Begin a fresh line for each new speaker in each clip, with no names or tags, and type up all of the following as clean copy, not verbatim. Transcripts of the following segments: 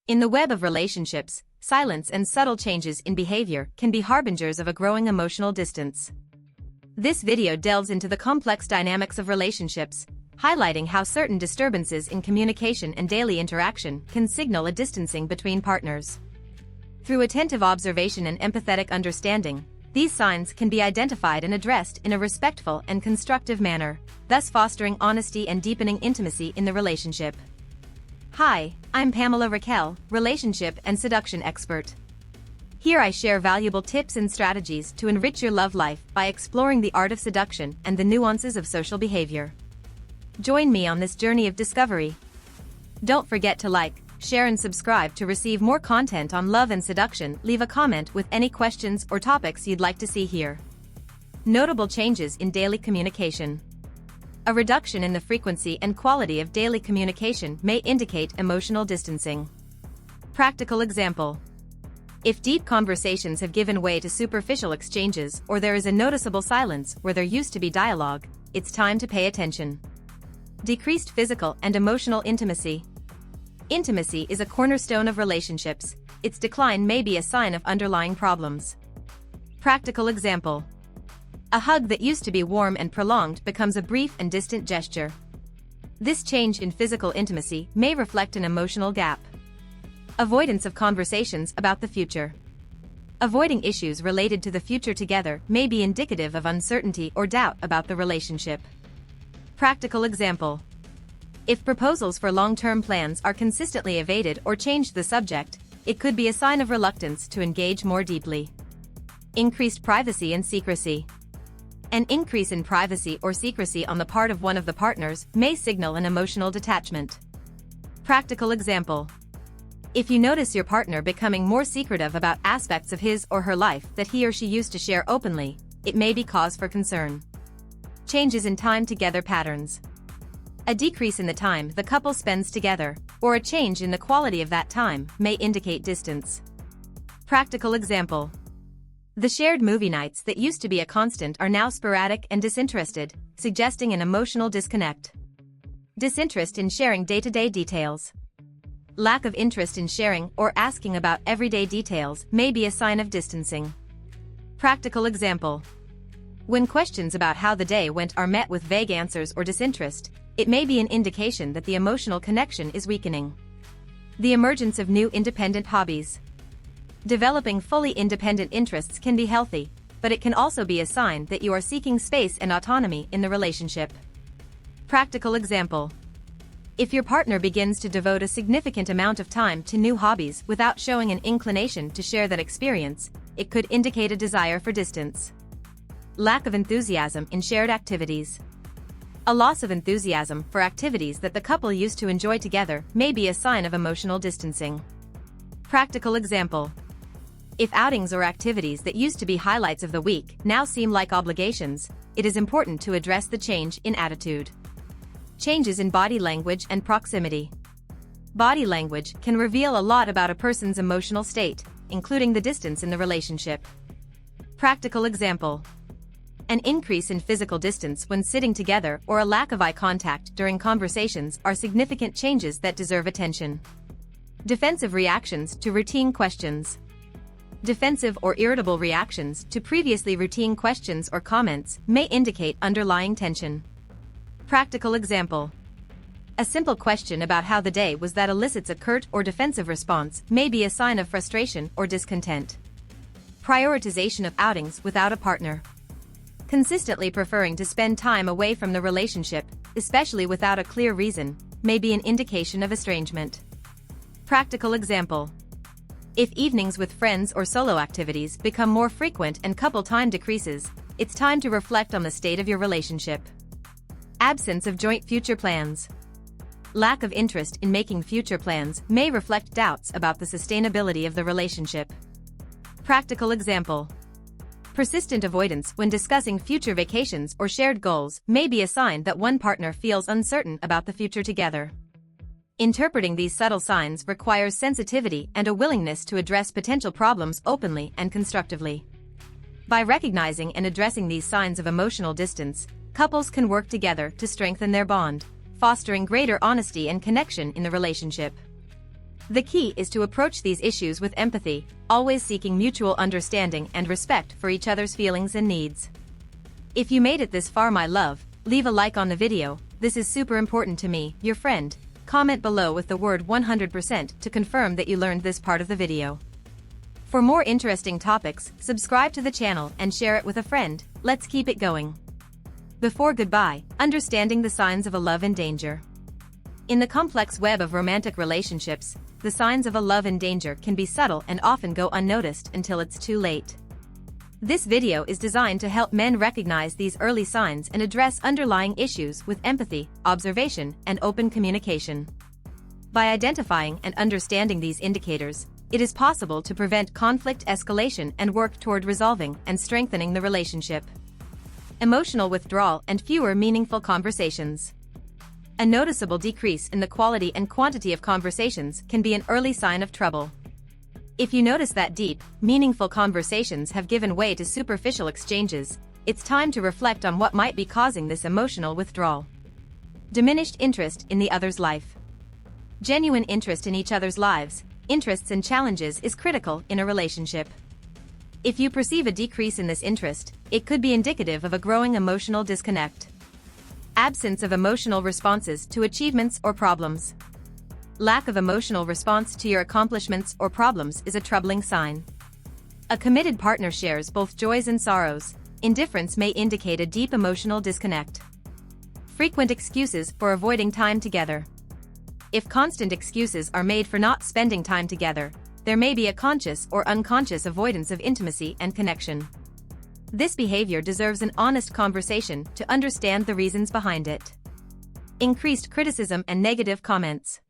In the web of relationships, silence and subtle changes in behavior can be harbingers of a growing emotional distance. This video delves into the complex dynamics of relationships, highlighting how certain disturbances in communication and daily interaction can signal a distancing between partners. Through attentive observation and empathetic understanding, these signs can be identified and addressed in a respectful and constructive manner, thus fostering honesty and deepening intimacy in the relationship. Hi, I'm Pamela Raquel, relationship and seduction expert. Here I share valuable tips and strategies to enrich your love life by exploring the art of seduction and the nuances of social behavior. Join me on this journey of discovery. Don't forget to like, share and subscribe to receive more content on love and seduction. Leave a comment with any questions or topics you'd like to see here. Notable changes in daily communication. A reduction in the frequency and quality of daily communication may indicate emotional distancing. Practical example. If deep conversations have given way to superficial exchanges or there is a noticeable silence where there used to be dialogue, it's time to pay attention. Decreased physical and emotional intimacy. Intimacy is a cornerstone of relationships. Its decline may be a sign of underlying problems. Practical example. A hug that used to be warm and prolonged becomes a brief and distant gesture. This change in physical intimacy may reflect an emotional gap. Avoidance of conversations about the future. Avoiding issues related to the future together may be indicative of uncertainty or doubt about the relationship. Practical example. If proposals for long-term plans are consistently evaded or change the subject, it could be a sign of reluctance to engage more deeply. Increased privacy and secrecy. An increase in privacy or secrecy on the part of one of the partners may signal an emotional detachment. Practical example. If you notice your partner becoming more secretive about aspects of his or her life that he or she used to share openly, it may be cause for concern. Changes in time together patterns. A decrease in the time the couple spends together, or a change in the quality of that time, may indicate distance. Practical example. The shared movie nights that used to be a constant are now sporadic and disinterested, suggesting an emotional disconnect. Disinterest in sharing day-to-day details. Lack of interest in sharing or asking about everyday details may be a sign of distancing. Practical example. When questions about how the day went are met with vague answers or disinterest, it may be an indication that the emotional connection is weakening. The emergence of new independent hobbies. Developing fully independent interests can be healthy, but it can also be a sign that you are seeking space and autonomy in the relationship. Practical example. If your partner begins to devote a significant amount of time to new hobbies without showing an inclination to share that experience, it could indicate a desire for distance. Lack of enthusiasm in shared activities. A loss of enthusiasm for activities that the couple used to enjoy together may be a sign of emotional distancing. Practical example. If outings or activities that used to be highlights of the week now seem like obligations, it is important to address the change in attitude. Changes in body language and proximity. Body language can reveal a lot about a person's emotional state, including the distance in the relationship. Practical example. An increase in physical distance when sitting together or a lack of eye contact during conversations are significant changes that deserve attention. Defensive reactions to routine questions. Defensive or irritable reactions to previously routine questions or comments may indicate underlying tension. Practical example. A simple question about how the day was that elicits a curt or defensive response may be a sign of frustration or discontent. Prioritization of outings without a partner. Consistently preferring to spend time away from the relationship, especially without a clear reason, may be an indication of estrangement. Practical example. If evenings with friends or solo activities become more frequent and couple time decreases, it's time to reflect on the state of your relationship. Absence of joint future plans. Lack of interest in making future plans may reflect doubts about the sustainability of the relationship. Practical example. Persistent avoidance when discussing future vacations or shared goals may be a sign that one partner feels uncertain about the future together. Interpreting these subtle signs requires sensitivity and a willingness to address potential problems openly and constructively. By recognizing and addressing these signs of emotional distance, couples can work together to strengthen their bond, fostering greater honesty and connection in the relationship. The key is to approach these issues with empathy, always seeking mutual understanding and respect for each other's feelings and needs. If you made it this far, my love, leave a like on the video. This is super important to me, your friend. Comment below with the word 100% to confirm that you learned this part of the video. For more interesting topics, subscribe to the channel and share it with a friend. Let's keep it going. Before goodbye, understanding the signs of a love in danger. In the complex web of romantic relationships, the signs of a love in danger can be subtle and often go unnoticed until it's too late. This video is designed to help men recognize these early signs and address underlying issues with empathy, observation, and open communication. By identifying and understanding these indicators, it is possible to prevent conflict escalation and work toward resolving and strengthening the relationship. Emotional withdrawal and fewer meaningful conversations. A noticeable decrease in the quality and quantity of conversations can be an early sign of trouble. If you notice that deep, meaningful conversations have given way to superficial exchanges, it's time to reflect on what might be causing this emotional withdrawal. Diminished interest in the other's life. Genuine interest in each other's lives, interests and challenges is critical in a relationship. If you perceive a decrease in this interest, it could be indicative of a growing emotional disconnect. Absence of emotional responses to achievements or problems. Lack of emotional response to your accomplishments or problems is a troubling sign. A committed partner shares both joys and sorrows. Indifference may indicate a deep emotional disconnect. Frequent excuses for avoiding time together. If constant excuses are made for not spending time together, there may be a conscious or unconscious avoidance of intimacy and connection. This behavior deserves an honest conversation to understand the reasons behind it. Increased criticism and negative comments.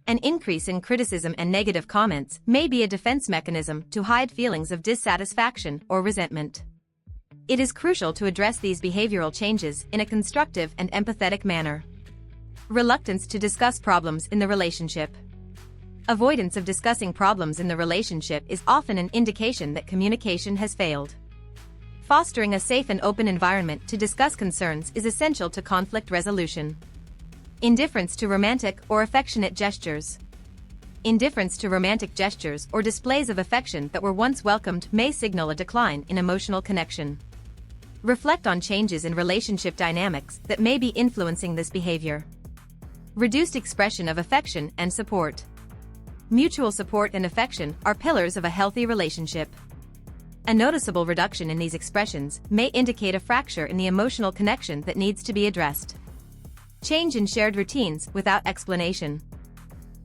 An increase in criticism and negative comments may be a defense mechanism to hide feelings of dissatisfaction or resentment. It is crucial to address these behavioral changes in a constructive and empathetic manner. Reluctance to discuss problems in the relationship. Avoidance of discussing problems in the relationship is often an indication that communication has failed. Fostering a safe and open environment to discuss concerns is essential to conflict resolution. Indifference to romantic or affectionate gestures. Indifference to romantic gestures or displays of affection that were once welcomed may signal a decline in emotional connection. Reflect on changes in relationship dynamics that may be influencing this behavior. Reduced expression of affection and support. Mutual support and affection are pillars of a healthy relationship. A noticeable reduction in these expressions may indicate a fracture in the emotional connection that needs to be addressed. Change in shared routines without explanation.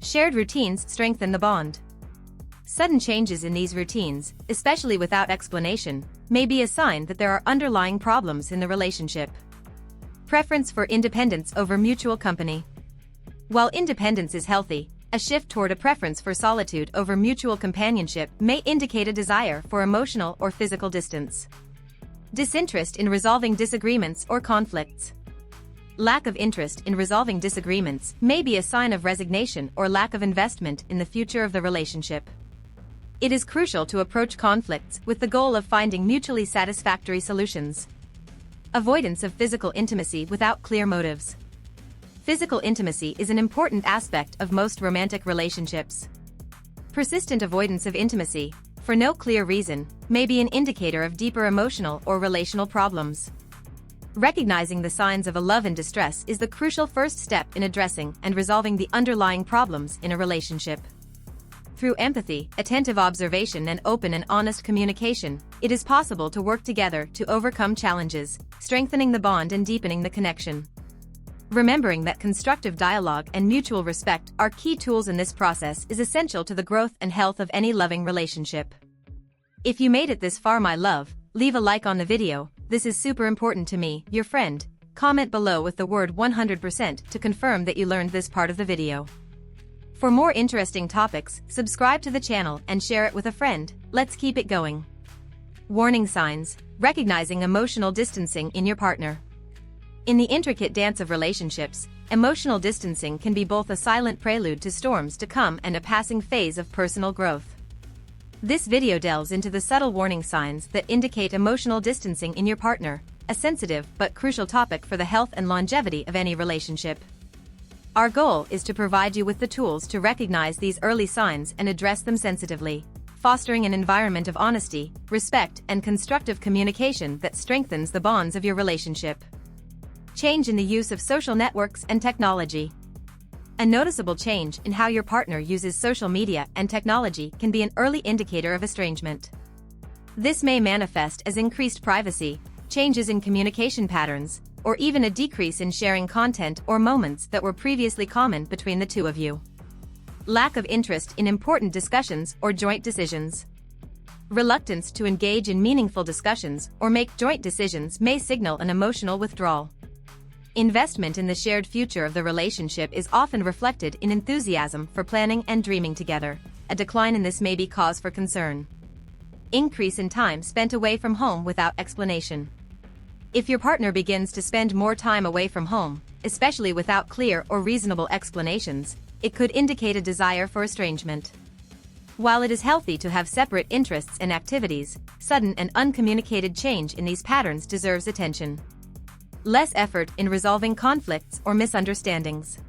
Shared routines strengthen the bond. Sudden changes in these routines, especially without explanation, may be a sign that there are underlying problems in the relationship. Preference for independence over mutual company. While independence is healthy, a shift toward a preference for solitude over mutual companionship may indicate a desire for emotional or physical distance. Disinterest in resolving disagreements or conflicts. Lack of interest in resolving disagreements may be a sign of resignation or lack of investment in the future of the relationship. It is crucial to approach conflicts with the goal of finding mutually satisfactory solutions. Avoidance of physical intimacy without clear motives. Physical intimacy is an important aspect of most romantic relationships. Persistent avoidance of intimacy, for no clear reason, may be an indicator of deeper emotional or relational problems. Recognizing the signs of a love in distress is the crucial first step in addressing and resolving the underlying problems in a relationship. Through empathy, attentive observation, and open and honest communication, it is possible to work together to overcome challenges, strengthening the bond and deepening the connection. Remembering that constructive dialogue and mutual respect are key tools in this process is essential to the growth and health of any loving relationship. If you made it this far, my love, leave a like on the video. This is super important to me, your friend. Comment below with the word 100% to confirm that you learned this part of the video. For more interesting topics, subscribe to the channel and share it with a friend. Let's keep it going. Warning signs: recognizing emotional distancing in your partner. In the intricate dance of relationships, emotional distancing can be both a silent prelude to storms to come and a passing phase of personal growth. This video delves into the subtle warning signs that indicate emotional distancing in your partner, a sensitive but crucial topic for the health and longevity of any relationship. Our goal is to provide you with the tools to recognize these early signs and address them sensitively, fostering an environment of honesty, respect, and constructive communication that strengthens the bonds of your relationship. Change in the use of social networks and technology. A noticeable change in how your partner uses social media and technology can be an early indicator of estrangement. This may manifest as increased privacy, changes in communication patterns, or even a decrease in sharing content or moments that were previously common between the two of you. Lack of interest in important discussions or joint decisions. Reluctance to engage in meaningful discussions or make joint decisions may signal an emotional withdrawal. Investment in the shared future of the relationship is often reflected in enthusiasm for planning and dreaming together. A decline in this may be cause for concern. Increase in time spent away from home without explanation. If your partner begins to spend more time away from home, especially without clear or reasonable explanations, it could indicate a desire for estrangement. While it is healthy to have separate interests and activities, sudden and uncommunicated change in these patterns deserves attention. Less effort in resolving conflicts or misunderstandings.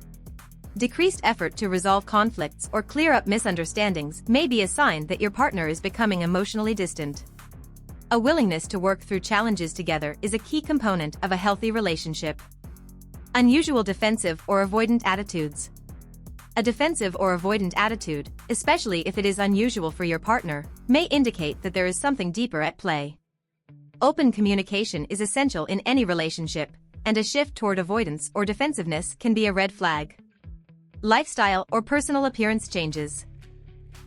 Decreased effort to resolve conflicts or clear up misunderstandings may be a sign that your partner is becoming emotionally distant. A willingness to work through challenges together is a key component of a healthy relationship. Unusual defensive or avoidant attitudes. A defensive or avoidant attitude, especially if it is unusual for your partner, may indicate that there is something deeper at play. Open communication is essential in any relationship, and a shift toward avoidance or defensiveness can be a red flag. Lifestyle or personal appearance changes.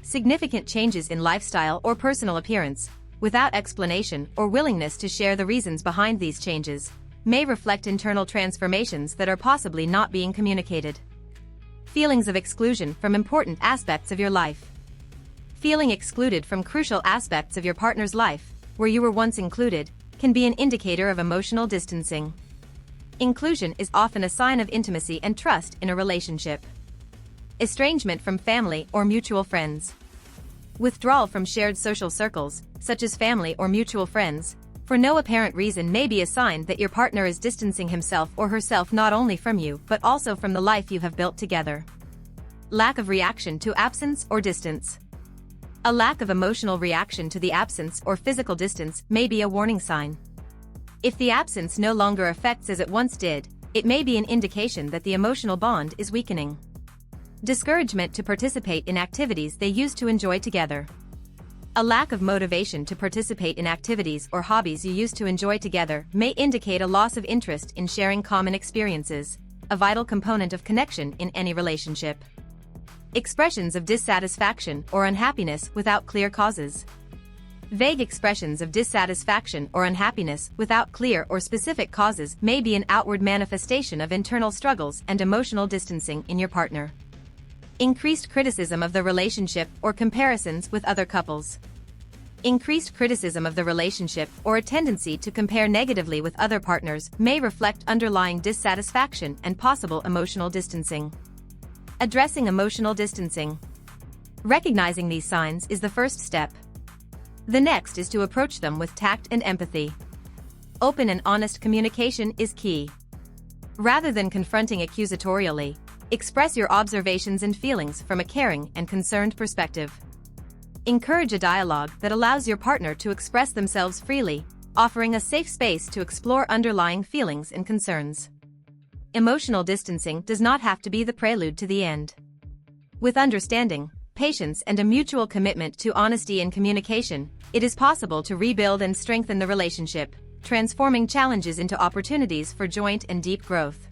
Significant changes in lifestyle or personal appearance, without explanation or willingness to share the reasons behind these changes, may reflect internal transformations that are possibly not being communicated. Feelings of exclusion from important aspects of your life. Feeling excluded from crucial aspects of your partner's life, where you were once included, can be an indicator of emotional distancing. Inclusion is often a sign of intimacy and trust in a relationship. Estrangement from family or mutual friends. Withdrawal from shared social circles, such as family or mutual friends, for no apparent reason may be a sign that your partner is distancing himself or herself not only from you but also from the life you have built together. Lack of reaction to absence or distance. A lack of emotional reaction to the absence or physical distance may be a warning sign. If the absence no longer affects as it once did, it may be an indication that the emotional bond is weakening. Discouragement to participate in activities they used to enjoy together. A lack of motivation to participate in activities or hobbies you used to enjoy together may indicate a loss of interest in sharing common experiences, a vital component of connection in any relationship. Expressions of dissatisfaction or unhappiness without clear causes. Vague expressions of dissatisfaction or unhappiness without clear or specific causes may be an outward manifestation of internal struggles and emotional distancing in your partner. Increased criticism of the relationship or comparisons with other couples. Increased criticism of the relationship or a tendency to compare negatively with other partners may reflect underlying dissatisfaction and possible emotional distancing. Addressing emotional distancing. Recognizing these signs is the first step. The next is to approach them with tact and empathy. Open and honest communication is key. Rather than confronting accusatorially, express your observations and feelings from a caring and concerned perspective. Encourage a dialogue that allows your partner to express themselves freely, offering a safe space to explore underlying feelings and concerns. Emotional distancing does not have to be the prelude to the end. With understanding, patience, and a mutual commitment to honesty and communication, it is possible to rebuild and strengthen the relationship, transforming challenges into opportunities for joint and deep growth.